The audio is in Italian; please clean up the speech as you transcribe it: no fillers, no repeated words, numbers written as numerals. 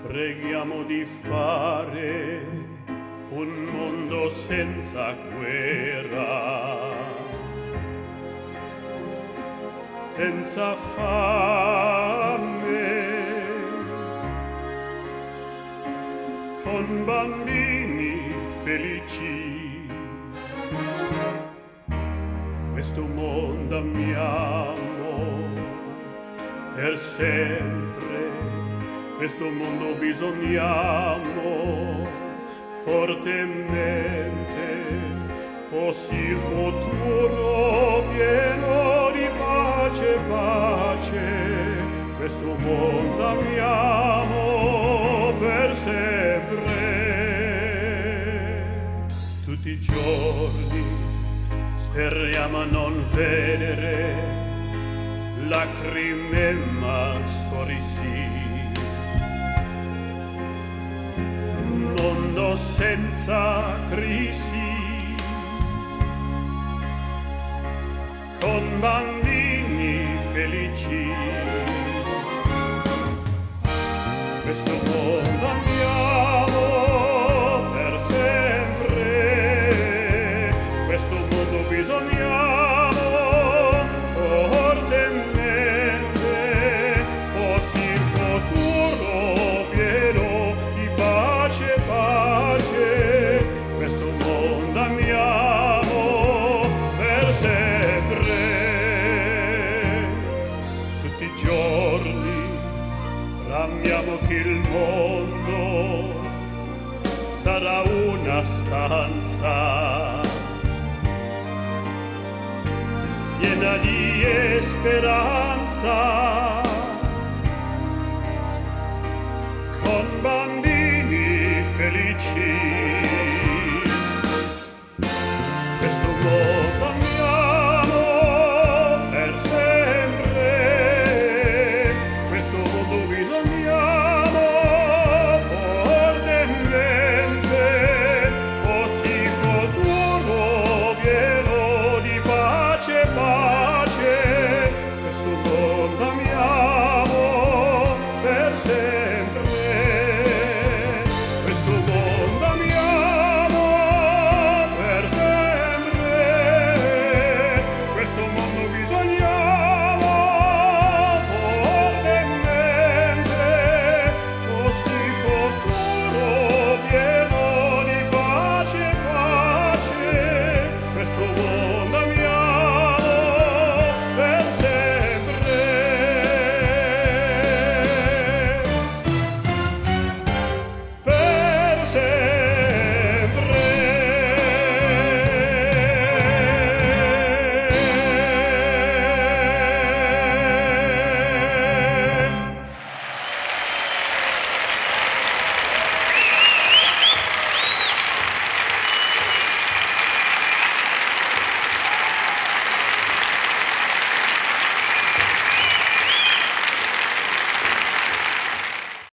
Preghiamo di fare un mondo senza guerra, senza fame, con bambini felici. Questo mondo amiamo per sempre, questo mondo bisogniamo fortemente, fossi il futuro pieno di pace, pace, questo mondo amiamo per sempre. Tutti i giorni speriamo a non vedere lacrime ma sorrisi. Mondo senza crisi, con bambini felici. Questo mondo amiamo per sempre, questo mondo bisogniamo fortemente, fossi il futuro pieno di pace, pace, questo mondo amiamo per sempre. Tutti i giorni amiamo che il mondo sarà una stanza piena di speranza, con bambini felici.